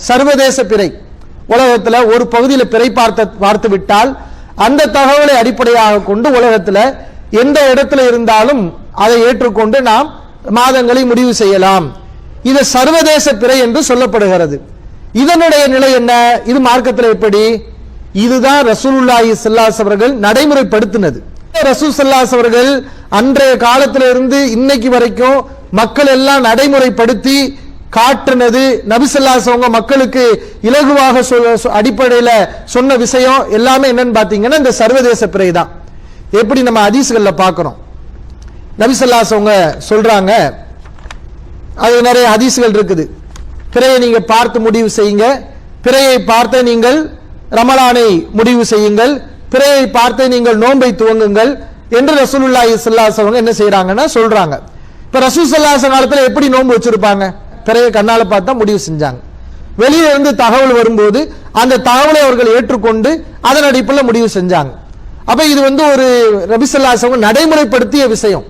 சர்வதேச பிறை, உலகத்துல ஒரு பகுதியில் பிறை பார்த்து விட்டால் அந்த தகவலை அடிப்படையாக கொண்டு உலகத்துல எந்த இடத்துல இருந்தாலும் அதை ஏற்றுக்கொண்டு நாம் மாதங்களை முடிவு செய்யலாம். இது சர்வதேச பிறை என்று சொல்லப்படுகிறது. இதனுடைய நிலை என்ன? இது மார்க்கத்தில் எப்படி? இதுதான் ரசூலுல்லாஹி ஸல்லல்லாஹு அலைஹி அவர்கள் நடைமுறைப்படுத்தினது. ரசூல் ஸல்லல்லாஹு அலைஹி அவர்கள் அன்றைய காலத்திலிருந்து இன்னைக்கு வரைக்கும் மக்கள் எல்லாம் நடைமுறைப்படுத்தி காட்டுனது, நபி ஸல்லல்லாஹு அலைஹி வஸல்லம் மக்களுக்கு இலகுவாக அடிப்படையில் சொன்ன விஷயம் எல்லாமே என்னன்னு பாத்தீங்கன்னா இந்த சர்வதேச பிறை தான். எப்படி நம்ம ஹதீஸ்கள்ல பார்க்கிறோம், நபி ஸல்லல்லாஹு அலைஹி வஸல்லம் சொல்றாங்க, அது நிறைய ஹதீஸ்கள் இருக்குது. பிறையை நீங்க பார்த்து முடிவு செய்யுங்க, பிறையை பார்த்து நீங்கள் ரமலானை முடிவு செய்யுங்கள், பிறையை பார்த்து நீங்கள் நோன்பை துவங்குங்கள் என்று ரசூலுல்லாஹி ஸல்லல்லாஹு அலைஹி வஸல்லம் என்ன செய்யறாங்கன்னா சொல்றாங்க. இப்ப ரசூல் ஸல்லல்லாஹு அலைஹி காலத்துல எப்படி நோன்பு வச்சிருப்பாங்க? பிறையை கண்ணால பார்த்தா முடிவு செஞ்சாங்க. வெளியே இருந்து தகவல் வரும்போது அந்த தகவலை அவர்கள் ஏற்றுக்கொண்டு அதன் அடிப்படையில் முடிவு செஞ்சாங்க. அப்ப இது ஒரு நபி ஸல்லல்லாஹு அலைஹி வஸல்லம் நடைமுறைப்படுத்திய விஷயம்.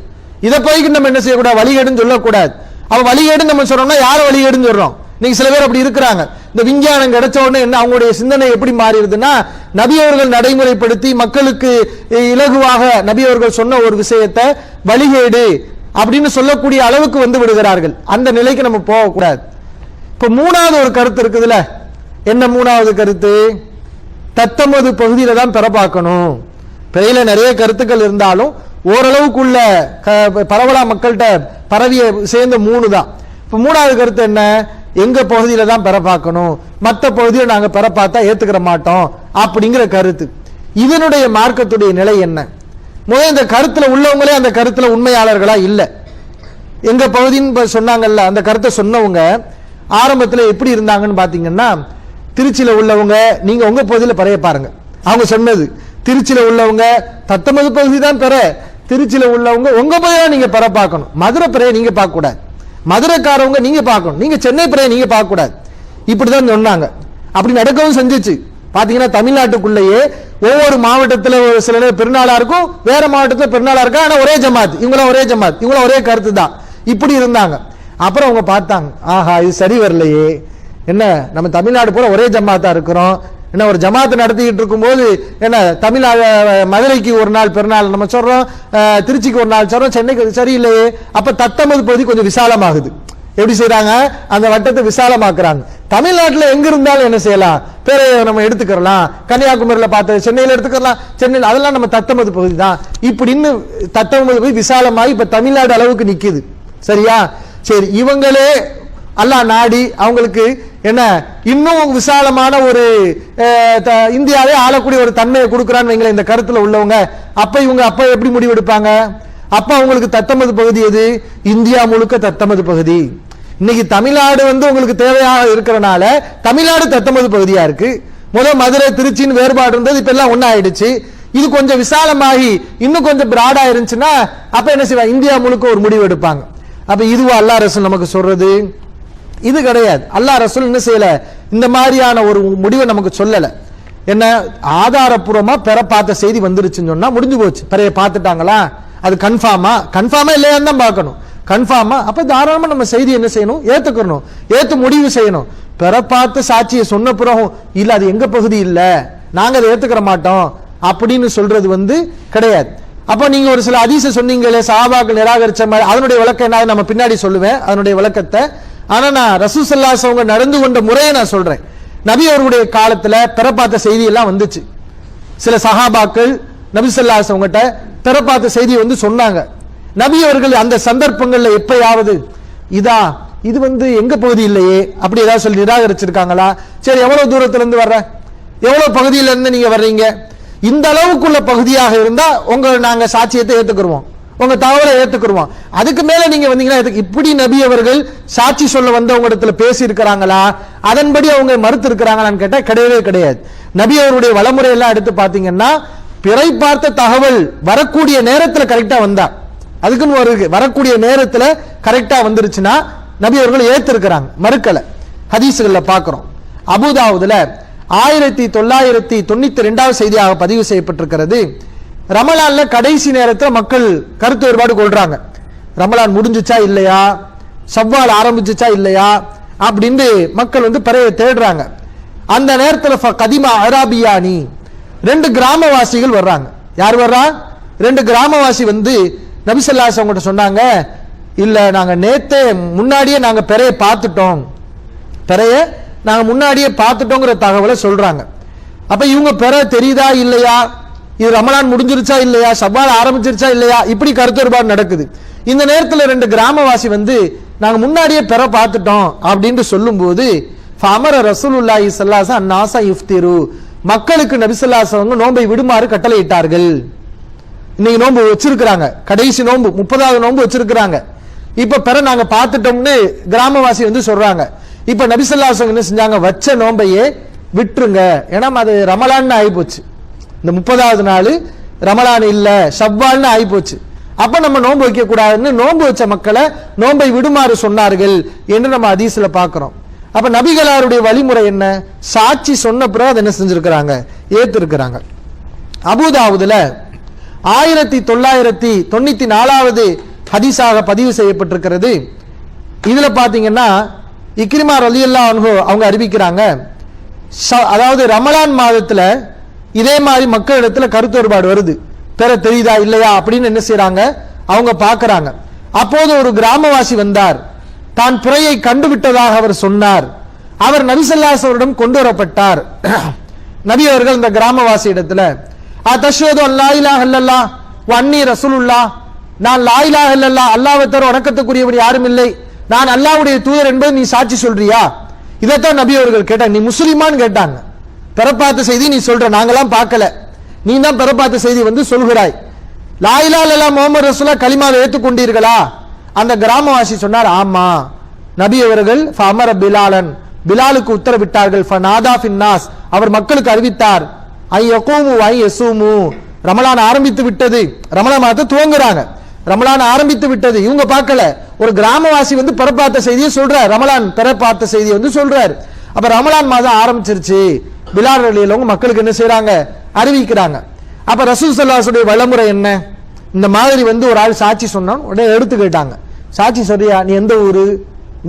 இதை போய் நம்ம என்ன செய்யக்கூடாது? வழிகேடுன்னு சொல்லக்கூடாது. அவ வழிகேடுன்னு நம்ம சொல்றோம்னா யார வழிகேடுன்னு சொல்றோம்? நீங்க சில பேர் அப்படி இருக்கிறாங்க. இந்த விஞ்ஞானம் கிடைச்ச உடனே என்ன அவங்களுடைய சிந்தனை எப்படி மாறிடுதுன்னா, நபி அவர்கள் நடைமுறைப்படுத்தி மக்களுக்கு இலகுவாக நபி அவர்கள் சொன்ன ஒரு விஷயத்தை வழிகேடு அப்படின்னு சொல்லக்கூடிய அளவுக்கு வந்து விடுகிறார்கள். அந்த நிலைக்கு நம்ம போகக்கூடாது. இப்ப மூணாவது ஒரு கருத்து இருக்குதுல்ல, என்ன மூணாவது கருத்து? தத்தமது பகுதியில தான் பெற பார்க்கணும். பிறையில நிறைய கருத்துக்கள் இருந்தாலும் ஓரளவுக்குள்ள பரவலா மக்கள்கிட்ட பரவிய சேர்ந்த மூணு தான். இப்ப மூணாவது கருத்து என்ன? எங்க பகுதியில தான் பெற பார்க்கணும், மற்ற பகுதியை நாங்க பெற பார்த்தா ஏத்துக்கிற மாட்டோம் அப்படிங்கிற கருத்து. இதனுடைய மார்க்கத்துடைய நிலை என்ன? முதல் இந்த கருத்துல உள்ளவங்களே அந்த கருத்துல உண்மையாளர்களா இல்ல. எங்க பகுதின்னு சொன்னாங்கல்ல, அந்த கருத்தை சொன்னவங்க ஆரம்பத்துல எப்படி இருந்தாங்கன்னு பாத்தீங்கன்னா, திருச்சியில உள்ளவங்க நீங்க உங்க பகுதியில பெறைய பாருங்க. அவங்க சொன்னது திருச்சியில உள்ளவங்க தத்தமது பகுதி தான் பெற, திருச்சியில உள்ளவங்க உங்க பகுதியா நீங்க பெற பார்க்கணும், மதுரை பிறைய நீங்க பார்க்க கூடாது, மதுரைக்காரவங்க நீங்க பார்க்கணும், நீங்க சென்னை பிறைய நீங்க பார்க்க கூடாது, இப்படிதான் சொன்னாங்க. அப்படி நடக்கவும் செஞ்சிச்சு. பாத்தீங்கன்னா தமிழ்நாட்டுக்குள்ளேயே ஒவ்வொரு மாவட்டத்தில் ஒரு சில நேரம் பெருநாளா இருக்கும், வேற மாவட்டத்தில் பெருநாளா இருக்கா, ஆனா ஒரே ஜமாத், இவங்களும் ஒரே ஜமாத், இவங்களும் ஒரே கருத்து தான், இப்படி இருந்தாங்க. அப்புறம் அவங்க பார்த்தாங்க, ஆஹா இது சரி வரலையே, என்ன நம்ம தமிழ்நாடு போல ஒரே ஜமாத்தா இருக்கிறோம், என்ன ஒரு ஜமாத்து நடத்திக்கிட்டு இருக்கும்போது என்ன தமிழ்நாடு மதுரைக்கு ஒரு நாள் பெருநாள் நம்ம சொல்றோம், திருச்சிக்கு ஒரு நாள் சொல்றோம், சென்னைக்கு சரியில்லையே. அப்ப தத்தமது பகுதி கொஞ்சம் விசாலமாகுது. எப்படி செய்யறாங்க? அந்த வட்டத்தை விசாலமாக்குறாங்க. தமிழ்நாட்டில் எங்க இருந்தாலும் என்ன செய்யலாம்? பேரை நம்ம எடுத்துக்கலாம், கன்னியாகுமரியில பார்த்து சென்னையில எடுத்துக்கலாம், சென்னையில் அதெல்லாம் நம்ம தத்தமது பகுதி தான், இப்படின்னு தத்தமது பகுதி விசாலமாகி இப்ப தமிழ்நாடு அளவுக்கு நிக்குது. சரியா? சரி, இவங்களே அல்லாஹ் நாடி அவங்களுக்கு என்ன இன்னும் விசாலமான ஒரு இந்தியாவே ஆளக்கூடிய ஒரு தன்மையை கொடுக்குறான்னு வைங்களேன் இந்த கருத்துல உள்ளவங்க. அப்ப இவங்க அப்ப எப்படி முடிவெடுப்பாங்க? அப்ப அவங்களுக்கு தத்தமது பகுதி எது? இந்தியா முழுக்க தத்தமது பகுதி. இன்னைக்கு தமிழ்நாடு உங்களுக்கு தேவையாக இருக்கிறனால தமிழ்நாடு தத்தமது பகுதியா இருக்கு. முதல் மதுரை திருச்சின்னு வேறுபாடு இருந்தது, இப்ப எல்லாம் ஒன்னா ஆயிடுச்சு. இது கொஞ்சம் விசாலமாகி இன்னும் கொஞ்சம் பிராடா இருந்துச்சுன்னா அப்ப என்ன செய்வாங்க? இந்தியா முழுக்க ஒரு முடிவு எடுப்பாங்க. அப்ப இதுவா அல்லாஹ் ரசூல் நமக்கு சொல்றது? இது கிடையாது. அல்லாஹ் ரசூல் என்ன செய்யல, இந்த மாதிரியான ஒரு முடிவை நமக்கு சொல்லல. என்ன ஆதாரப்பூர்வமா பெற பார்த்த செய்தி வந்துருச்சுன்னு சொன்னா முடிஞ்சு போச்சு. பிறைய பார்த்துட்டாங்களா, அது கன்ஃபார்மா இல்லையான்னு தான் பார்க்கணும். கன்ஃபார்மா அப்ப தாராளமா நம்ம செய்தி என்ன செய்யணும்? ஏத்துக்கணும், ஏத்து முடிவு செய்யணும். பெற பார்த்து சாட்சியை சொன்ன பிறகும் இல்ல அது எங்க பகுதி இல்ல, நாங்க அதை ஏத்துக்கிற மாட்டோம் அப்படின்னு சொல்றது கிடையாது. அப்ப நீங்க ஒரு சில ஹதீஸ் சொன்னீங்களே, சஹாபாக்கள் நிராகரிச்ச மாதிரி, அதனுடைய விளக்கம் என்ன நம்ம பின்னாடி சொல்லுவேன் அதனுடைய விளக்கத்தை. ஆனா நான் ரசூல் ஸல்லல்லாஹு அலைஹி வஸல்லம் நடந்து கொண்ட முறையை நான் சொல்றேன். நபி அவர்களுடைய காலத்துல பெற பார்த்த செய்தி எல்லாம் வந்துச்சு. சில சஹாபாக்கள் நபி ஸல்லல்லாஹு அலைஹி வஸல்லம் கிட்ட பெற பார்த்த செய்தி சொன்னாங்க. நபி அவர்கள் அந்த சந்தர்ப்பங்கள்ல எப்பயாவது இது எங்க பகுதி இல்லையே அப்படி ஏதாவது சொல்லி நிராகரிச்சிருக்காங்களா? சரி, எவ்வளவு தூரத்துல இருந்து வர்ற, எவ்வளவு பகுதியில இருந்து நீங்க வர்றீங்க, இந்த அளவுக்குள்ள பகுதியாக இருந்தா நாங்க சாட்சியத்தை ஏத்துக்குருவோம், உங்க தகவலை ஏத்துக்குருவோம். அதுக்கு மேல நீங்க வந்தீங்கன்னா இப்படி நபி அவர்கள் சாட்சி சொல்ல வந்தவங்க இடத்துல பேசி இருக்கிறாங்களா, அதன்படி அவங்க மறுத்து இருக்கிறாங்களான்னு கேட்டா கிடையவே கிடையாது. நபி அவருடைய வளமுறை எல்லாம் எடுத்து பாத்தீங்கன்னா பிறை பார்த்த தகவல் வரக்கூடிய நேரத்துல கரெக்டா வந்தா, அதுக்குன்னு வரக்கூடிய நேரத்துல கரெக்டா வந்துருச்சுன்னா நபி அவர்கள் ஏத்திருக்கிறாங்க, மறுக்கல. ஹதீஸ்கள்ல பாக்குறோம். அபூதாவுதுல 1992 செய்தியாக பதிவு செய்யப்பட்டிருக்கிறது. ரமலான்ல கடைசி நேரத்தில் மக்கள் கருத்து வேறுபாடு கொள்றாங்க. ரமலான் முடிஞ்சுச்சா இல்லையா, ஷவ்வால் ஆரம்பிச்சுச்சா இல்லையா, அப்படின்னு மக்கள் வந்து பிறையை தேடுறாங்க. அந்த நேரத்தில் கதிமா அராபியானி, 2 கிராமவாசிகள் வர்றாங்க. யார் வர்றா? 2 கிராமவாசி வந்து நபி ஸல்லல்லாஹு அலைஹி வஸல்லம் சொன்னாங்க, இல்ல நாங்க நேத்தே முன்னாடியே நாங்க பிறையை பார்த்துட்டோம், பிறையை நாங்க முன்னாடியே பார்த்துட்டோங்கிற தகவலை சொல்றாங்க. அப்ப இவங்க பிறை தெரியுதா இல்லையா, இது ரமலான் முடிஞ்சிருச்சா இல்லையா, ஷவ்வால் ஆரம்பிச்சிருச்சா இல்லையா, இப்படி கருத்து வேறுபாடு நடக்குது. இந்த நேரத்தில் 2 கிராமவாசி வந்து நாங்க முன்னாடியே பிறை பார்த்துட்டோம் அப்படின்னு சொல்லும் போது ஃபஅமர ரசூலுல்லாஹி ஸல்லல்லாஹு அலைஹி வஸல்லம் அன்னாஸ யுஃப்திரு, மக்களுக்கு நபி ஸல்லல்லாஹு அலைஹி வஸல்லம் நோன்பை விடுமாறு கட்டளையிட்டார்கள். இன்னைக்கு நோன்பு வச்சிருக்கிறாங்க, கடைசி நோன்பு 30வது நோன்பு வச்சிருக்கிறாங்க. இப்ப பிறை நாங்க பார்த்துட்டோம்னு கிராமவாசி வந்து சொல்றாங்க. இப்ப நபி ஸல்லல்லாஹு அலைஹி வஸல்லம் என்ன செஞ்சாங்க, வச்ச நோன்பையே விட்டுருங்க, ஏன்னா அது ரமலான்னு ஆயிப்போச்சு, இந்த 30வது நாள் ரமலான் இல்ல ஷவ்வால்னு ஆயிப்போச்சு, அப்ப நம்ம நோன்பு வைக்க கூடாதுன்னு நோன்பு வச்ச மக்களை நோன்பை விடுமாறு சொன்னார்கள் என்று நம்ம ஹதீஸ்ல பார்க்கிறோம். அப்ப நபிகளாருடைய வழிமுறை என்ன, சாட்சி சொன்ன பிறகு அதை என்ன செஞ்சிருக்கிறாங்க, ஏத்திருக்கிறாங்க. அபூதாவுதுல 1994வது ஹதீஸாக பதிவு செய்யப்பட்டிருக்கிறது. இதுல பாத்தீங்கன்னா இக்ரிமா ரலியல்லாஹு அன்ஹு அவங்க அறிவிக்கிறாங்க, அதாவது ரமலான் மாதத்துல இதே மாதிரி மக்களிடத்துல கருத்து வேறுபாடு வருது, பிற தெரியுதா இல்லையா அப்படின்னு என்ன செய்யறாங்க, அவங்க பார்க்கறாங்க. அப்போது ஒரு கிராமவாசி வந்தார், தான் பிறையை கண்டுவிட்டதாக அவர் சொன்னார். அவர் நபி ஸல்லல்லாஹு அலைஹி வஸல்லம் கொண்டு வரப்பட்டார். நபி அவர்கள் இந்த கிராமவாசி இடத்துல தஷ்ஹது அல்லா இலாஹ இல்லல்லாஹ் வ அன்னி ரசூலுல்லாஹ், நான் லா இலாஹ இல்லல்லாஹ், அல்லாஹ்வை தவிர வணக்கத்துக்குரியவர் யாரும் இல்லை, நான் அல்லாஹ்வுடைய தூதர் என்பது நீ சாட்சி சொல்றியா? இதைத்தான் நபி அவர்கள் கேட்டாங்க. நீ முஸ்லிமான்னு கேட்டாங்க. பிறப்பாத்த செய்தி நீ சொல்ற, நாங்களாம் பார்க்கல, நீ தான் பிறப்பாத்த செய்தி வந்து சொல்கிறாய். லா இலாஹ இல்லல்லாஹ் முஹம்மது ரசூலுல்லாஹ் கலிமாவை ஏற்றுக்கொண்டீர்களா? அந்த கிராமவாசி சொன்னார், ஆமா. நபி அவர்கள் ஃபஅமர பிலாலன், பிலாலுக்கு உத்தரவிட்டார்கள், ஃபநாதா ஃபின்னாஸ், அவர் மக்களுக்கு அறிவித்தார், ஐ யகூமு வ யஸூமு, ரமலான் ஆரம்பித்து விட்டது, ரமலான் மாதத்தை துவங்குறாங்க, ரமலான் ஆரம்பித்து விட்டது. இவங்க பார்க்கல, ஒரு கிராமவாசி வந்து பிறப்பாத்த செய்தியை சொல்றார், ரமலான் பிறப்பாத்த செய்தியை வந்து சொல்றார். அப்ப ரமலான் மாதம் ஆரம்பிச்சிருச்சு, பிலால் ரலியல்லாஹு மக்களுக்கு என்ன செய்யறாங்க, அறிவிக்கிறாங்க. அப்ப ரசூல் ஸல்லல்லாஹு அலைஹி வஸல்லம் வழிமுறை என்ன, இந்த மாதிரி வந்து ஒரு ஆள் சாட்சி சொன்னான், உடனே எடுத்து கேட்டாங்க, சாட்சி சொல்றியா, நீ எந்த ஊரு,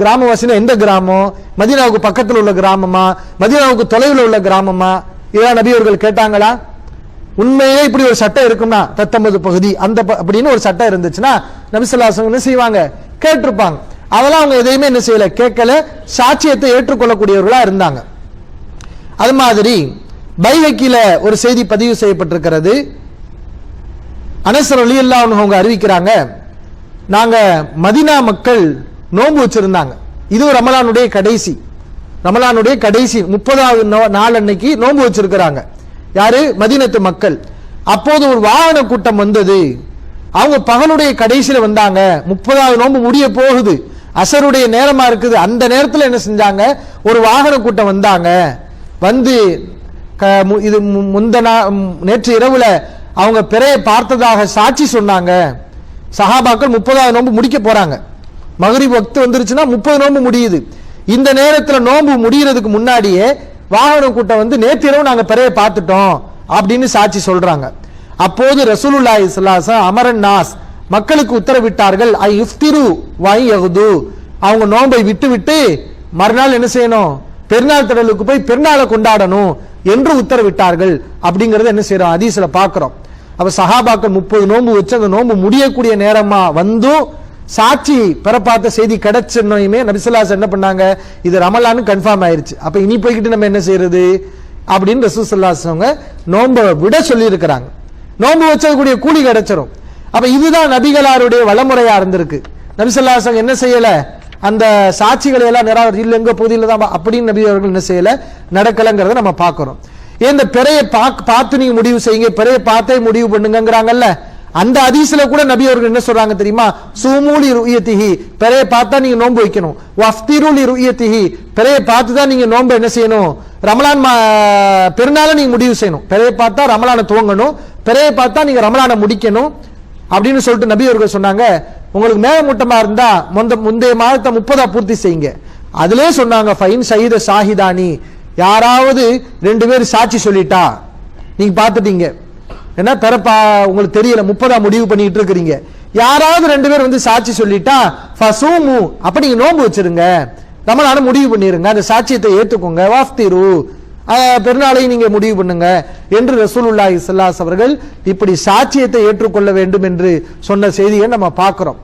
கிராமவாசினா எந்த கிராமம், மதீனாவுக்கு பக்கத்தில் உள்ள கிராமமா, மதீனாவுக்கு தொலைவில் உள்ள கிராமமா, இதெல்லாம் நபி அவர்கள் கேட்டாங்களா? உண்மையே இப்படி ஒரு சட்டம் இருக்கும்னா, 19 பகுதி அந்த அப்படின்னு ஒரு சட்டம் இருந்துச்சுன்னா நபி ஸல்லல்லாஹு அலைஹி வஸல்லம் என்ன செய்வாங்க, கேட்டிருப்பாங்க. அதெல்லாம் அவங்க எதையுமே என்ன செய்யல, கேட்கல, சாட்சியத்தை ஏற்றுக்கொள்ளக்கூடியவர்களா இருந்தாங்க. அது மாதிரி பைஹக்கில ஒரு செய்தி பதிவு செய்யப்பட்டிருக்கிறது. அனஸ் ரலியல்லாஹு அன்ஹு அவங்க அறிவிக்கிறாங்க, நாங்க மதீனா மக்கள் நோன்பு வச்சிருந்தாங்க, இது ரமலானுடைய கடைசி, ரமலானுடைய கடைசி 30வது நாள் அன்னைக்கு நோன்பு வச்சிருக்கிறாங்க. யாரு? மதீனத்து மக்கள். அப்போது ஒரு வாகன கூட்டம் வந்தது, அவங்க பகலுடைய கடைசியில வந்தாங்க, 30வது நோன்பு முடிய போகுது, அசருடைய நேரமா இருக்குது. அந்த நேரத்தில் என்ன செஞ்சாங்க, ஒரு வாகன கூட்டம் வந்தாங்க, வந்து இது நேற்று இரவுல அவங்க பிறையை பார்த்ததாக சாட்சி சொன்னாங்க. சஹாபாக்கள் 30வது நோன்பு முடிக்க போறாங்க, மகரிப் வக்து வந்துருச்சுன்னா 30 நோன்பு முடியுது. இந்த நேரத்தில் நோன்பு முடிகிறதுக்கு முன்னாடியே வாகன கூட்டம் வந்து நேற்று இரவு நாங்க பிறையை பார்த்துட்டோம் அப்படின்னு சாட்சி சொல்றாங்க. அப்போது ரசூலுல்லாஹி ஸல்லல்லாஹு அலைஹி வஸல்லம் அமரன் நாஸ், மக்களுக்கு உத்தரவிட்டார்கள், ஐ இஃப்திரு வ யஹ்து, அவங்க நோன்பை விட்டு விட்டு மறுநாள் என்ன செய்யணும், பெருநாள் திடலுக்கு போய் பெருநாளை கொண்டாடணும் என்று உத்தரவிட்டார்கள். அப்படிங்கறத என்ன செய்யறோம், ஹதீஸ்ல பாக்குறோம். அப்ப சஹாபாக்கள் 30 நோன்பு வச்சு அந்த நோன்பு முடியக்கூடிய நேரமா வந்தும் சாட்சி பெறப்பாத்த செய்தி கிடைச்சுமே நபி ஸல்லல்லாஹு அலைஹி வஸல்லம் என்ன பண்ணாங்க, இது ரமலான் கன்ஃபார்ம் ஆயிருச்சு, அப்ப இனி போய்கிட்டு நம்ம என்ன செய்யறது அப்படின்னு ரசூல் ஸல்லல்லாஹு அலைஹி வஸல்லம் நோன்பை விட சொல்லி இருக்கிறாங்க. நோன்பு வச்சக்கூடிய கூலி கிடைச்சிரும். அப்ப இதுதான் நபிகளாருடைய வழிமுறையா இருந்திருக்கு. நபி ஸல்லல்லாஹு அலைஹி வஸல்லம் என்ன செய்யல, அந்த சாட்சிகளை எல்லாம் நிராகரிச்சு இல்ல எங்க பகுதியில தான் அப்படின்னு நபி அவர்கள் என்ன செய்யல, நடக்கலங்கிறத நம்ம பார்க்கிறோம். இந்த பிறையை பார்த்து நீங்க முடிவு செய்யுங்க, பிறையை பார்த்தே முடிவு பண்ணுங்கிறாங்கல்ல, அந்த ஹதீஸ்ல கூட நபி அவர்கள் என்ன சொல்றாங்க தெரியுமா, சூமூலி ருயத்திஹி, பிறையை பார்த்தா நீங்க நோன்பு வைக்கணும், வஃப்திருலி ருயத்திஹி, பிறையை பார்த்து தான் நீங்க நோன்பு என்ன செய்யணும், ரமலான் பெருநாள நீங்க முடிவு செய்யணும், பிறையை பார்த்தா ரமலானை துவங்கணும், பிறையை பார்த்தா நீங்க ரமலானை முடிக்கணும் அப்படின்னு சொல்லிட்டு நபி அவர்கள் சொன்னாங்க. உங்களுக்கு மேகமூட்டமா இருந்தா முந்தைய மாதத்தை 30 பூர்த்தி செய்யுங்க. அதிலே சொன்னாங்க, ஃபைன் ஷஹீத ஷாஹிதானி, யாராவது 2 பேர் சாட்சி சொல்லிட்டா, நீங்க பார்த்துட்டீங்க, என்ன பிறப்பா உங்களுக்கு தெரியல, 30 முடிவு பண்ணிட்டு இருக்கிறீங்க, யாராவது 2 பேர் வந்து சாட்சி சொல்லிட்டா ஃபசூமு, அப்ப நீங்க நோன்பு வச்சிருங்க, ரமலான முடிவு பண்ணிருங்க, அந்த சாட்சியத்தை ஏத்துக்கோங்க, வாஃப்திரு பெருநாளை நீங்க முடிவு பண்ணுங்க என்று ரசூலுல்லாஹி ஸல்லல்லாஹு அலைஹி வஸல்லம் அவர்கள் இப்படி சாட்சியத்தை ஏற்றுக்கொள்ள வேண்டும் என்று சொன்ன செய்தியை நம்ம பார்க்கிறோம்.